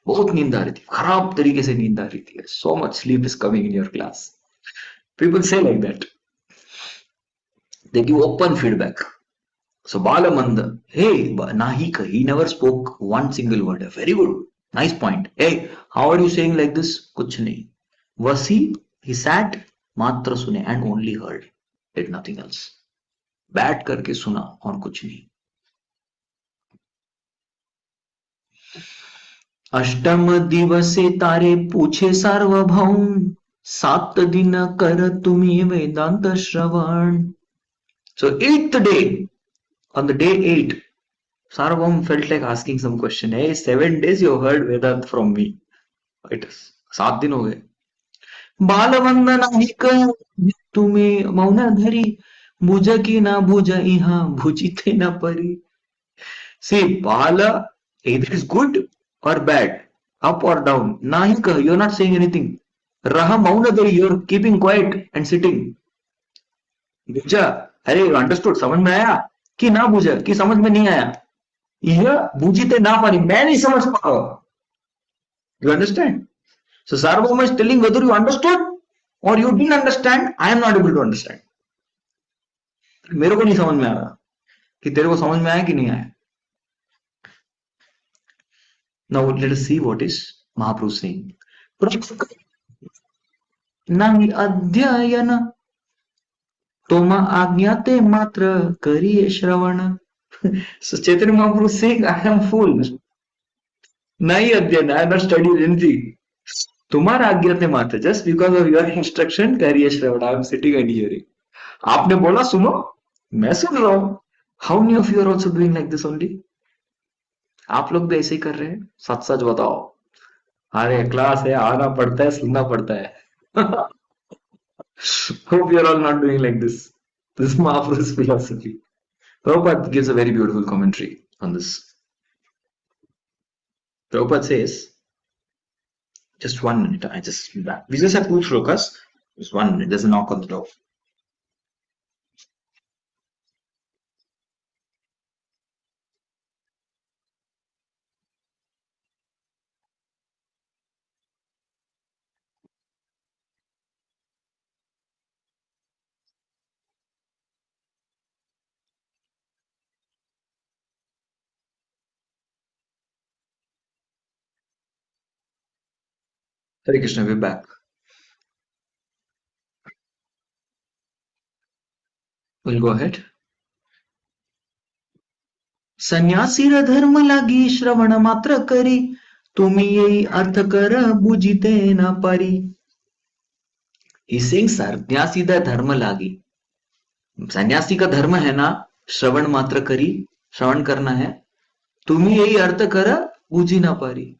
[SPEAKER 1] बहुत नींद आ रही थी. खराब तरीके से नींद आ रही थी. So much sleep is coming in your class. People say like that. They give open feedback. So Balamanda, hey, Nahika, he never spoke one single word. Very good. Nice point. Hey, how are you saying like this? Kuch nahi. Vasi, he sat, matra sune, and only heard. Did nothing else. Bat karke suna, aur kuch nahi. Ashtam divase tare puche sarvabhaum, sat dina kar tumi Vedanta Shravan. So 8th day, on the day 8, Sarvabhauma felt like asking some question. Hey, 7 days you heard Vedanta from me. It is 7 दिन हो गए. बालवंदना ही कर तुम्हें मौन धरी भुज की ना भुज इहा भुजिते ना परी. See, bala either is good or bad, up or down. Nahi kah, you're not saying anything. Raha maunadari, you're keeping quiet and sitting. बुझा? अरे अंडरस्टूड, समझ में आया कि ना बुझा कि समझ में नहीं आया? यह बूझीते ना पानी, मैं नहीं समझ पा रहा. You understand? So Sarvabhauma is telling whether you understood or you didn't understand. I am not able to understand. मेरे को नहीं समझ में आ रहा कि तेरे को समझ में आया कि नहीं आया. Now let us see what is Mahaprabhu saying. नाही अध्ययन तोमा आज्ञाते मात्र करिए श्रवण. So Chaitanya Mahaprabhu is saying, I am fool. नहीं अध्ययन, I have not studied anything. तुम्हारा आज्ञाते मात्र, just because of your instruction करिए श्रवण. I am sitting and hearing. आपने बोला सुनो, मैं सुन रहा हूं. How many of you are also doing like this only? आप लोग भी ऐसे ही कर रहे हैं? सच सच बताओ. अरे क्लास है, आना पड़ता है, सुनना पड़ता है. Hope you are all not doing like this. This is Mahaprabhu's philosophy. Prabhupada gives a very beautiful commentary on this. Prabhupada says, just 1 minute, we just have 2 shlokas. Just 1 minute, there's a knock on the door. Hare Krishna, we're back. We'll go ahead. संन्यासीर धर्म लागी श्रवण मात्र करी तुम्ही येई अर्थ कर बुझिते न पारी. He's saying संन्यासी दा धर्म लागी. सन्यासी का धर्म है ना श्रवण मात्र करी, श्रवण करना है. तुम्ही येई अर्थ कर बुझी ना पारी.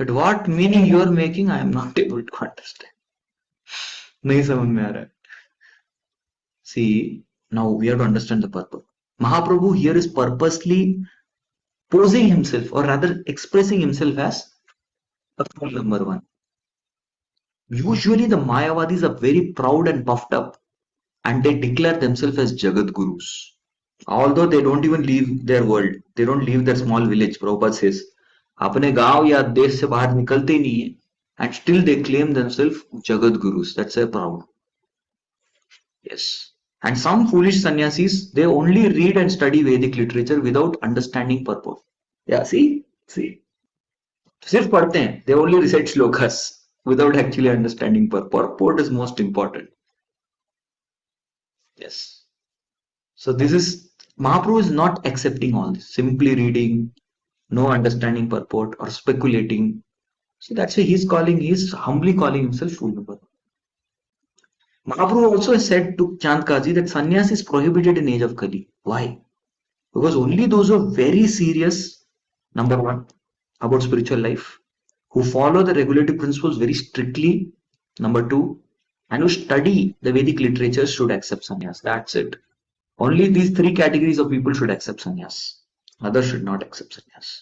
[SPEAKER 1] But what meaning you are making, I am not able to understand. नहीं समझ में आ रहा है. See, now we have to understand the purpose. Mahaprabhu here is purposely posing himself, or rather expressing himself as a fool number 1. Usually the Mayavadis are very proud and puffed up, and they declare themselves as Jagat Gurus. Although they don't even leave their world, they don't leave their small village. Prabhupada says, अपने गांव या देश से बाहर निकलते ही नहीं है, and still they claim themselves Jagat Gurus. That's their proud. Yes. And some foolish sannyasis, they only read and study Vedic literature without understanding purport. Yeah, see. सिर्फ पढ़ते हैं. They only recite shlokas without actually understanding purport. Purport is most important. Yes. So this is, Mahaprabhu is not accepting all this. Simply reading, no understanding purport, or speculating. So that's why he's humbly calling himself fool number 1. Mahaprabhu also said to Chandkaji that sannyas is prohibited in age of Kali. Why? Because only those who are very serious, number 1, about spiritual life, who follow the regulative principles very strictly, number 2, and who study the Vedic literature should accept sannyas. That's it. Only these 3 categories of people should accept sannyas. Others should not accept sannyas.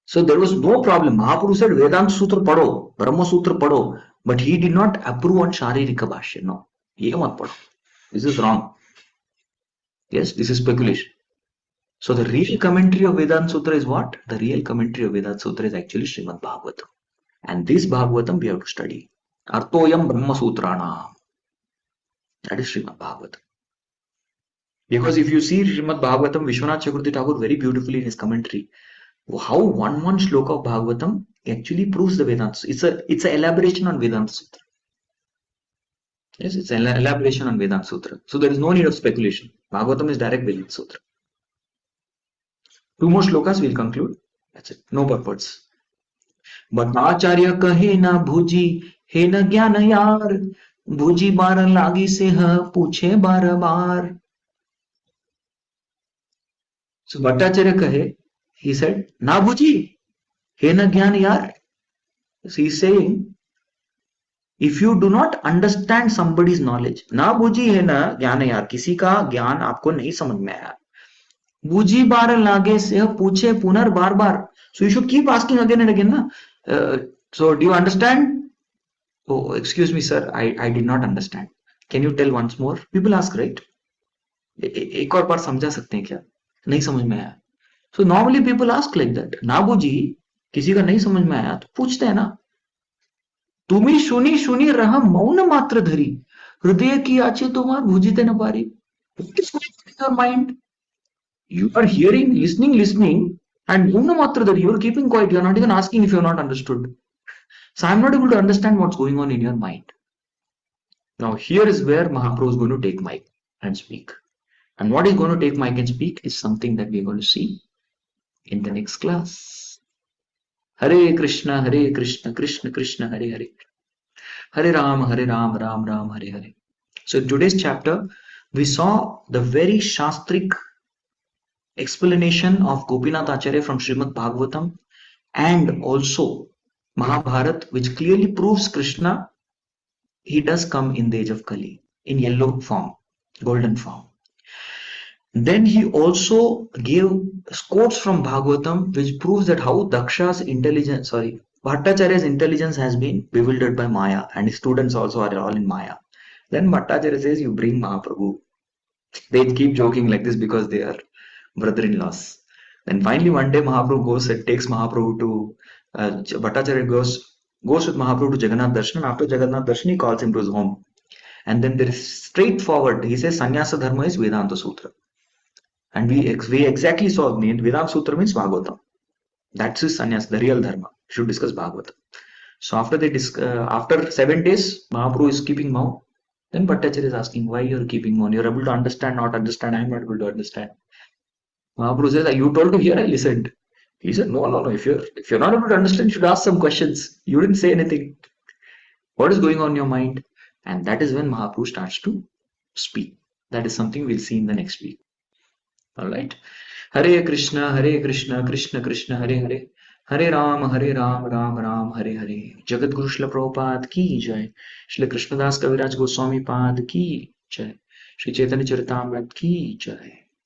[SPEAKER 1] So there was no problem. Mahaprabhu said Vedanta Sutra padho, Brahma Sutra padho, but he did not approve on Sharirika Bhashya. No. Ye mat padho. This is wrong. Yes, this is speculation. So the real commentary of Vedanta Sutra is what? The real commentary of Vedanta Sutra is actually Srimad Bhagavatam. And this Bhagavatam we have to study. Artoyam Brahma Sutrana. That is Srimad Bhagavatam. Because if you see Srimad Bhagavatam, Vishwanath Chakravarti Thakur very beautifully in his commentary, how one shloka of Bhagavatam actually proves the Vedanta. It's an elaboration on Vedanta Sutra. Yes, it's an elaboration on Vedanta Sutra. So there is no need of speculation. Bhagavatam is direct Vedanta Sutra. 2 more shlokas we'll conclude. That's it. No purports. But Acharya kahe na bhuji, he na jnana yar, bhuji bar lagi se ha, puche bar bar. So Bhattacharya kahe, he said, na bhuji, he na jnana yar. So he's saying, if you do not understand somebody's knowledge, na bhuji hai na jnana yar, किसी का ज्ञान आपको नहीं समझ में आया. बूझी बार लागे से पूछे पुनर बार बार. So you should keep asking again and again, na? So do you understand? Oh, excuse me, sir. I did not understand. Can you tell once more? People ask, right? एक और बार समझा सकते हैं क्या? नहीं समझ में आया. So normally people ask like that. ना बूझी, किसी का नहीं समझ में आया तो पूछते हैं ना. तुम्ही शुनी शुनी रहा मौन मात्र धरी हृदय की आचे तुम्हार भुजिते न पारी. What is going on in your mind? You are hearing, listening, and muna matra dhari. You are keeping quiet. You are not even asking if you are not understood. So I am not able to understand what's going on in your mind. Now here is where Mahaprabhu is going to take mic and speak. And what he's going to take mic and speak is something that we are going to see in the next class. Hare Krishna, Krishna Krishna, Hare Hare. Hare Ram, Ram Ram, Hare Hare. So in today's chapter, we saw the very Shastric explanation of Gopinath Acharya from Srimad Bhagavatam and also Mahabharat, which clearly proves Krishna, he does come in the age of Kali in yellow form, golden form. Then he also gave quotes from Bhagavatam which proves that how Bhattacharya's intelligence has been bewildered by Maya, and his students also are all in Maya. Then Bhattacharya says, you bring Mahaprabhu. They keep joking like this because they are brother-in-laws. Then finally one day Mahaprabhu goes and takes Mahaprabhu to Bhattacharya goes with Mahaprabhu to Jagannath Darshan. After Jagannath Darshan, he calls him to his home. And then there is straightforward, he says Sannyasa Dharma is Vedanta Sutra. And we exactly saw Vedanta Sutra means Bhagavatam. That's his sannyas, the real dharma. We should discuss Bhagavatam. So after 7 days, Mahaprabhu is keeping mouth. Then Bhattacharya is asking, why you are keeping mouth? You are able to understand, not understand. I am not able to understand. Mahaprabhu says, you told to hear, I listened. He said, no. If you're not able to understand, you should ask some questions. You didn't say anything. What is going on in your mind? And that is when Mahaprabhu starts to speak. That is something we'll see in the next week. All right. Hare Krishna, Krishna Krishna, Hare Hare. Hare Ram, Ram Ram, Hare Hare. Jagat Guru Shila Prabhupada ki jai. Shri Krishnadas Kaviraj Goswami Pad ki jai. Shri Chaitanya Charitamrita ki jai.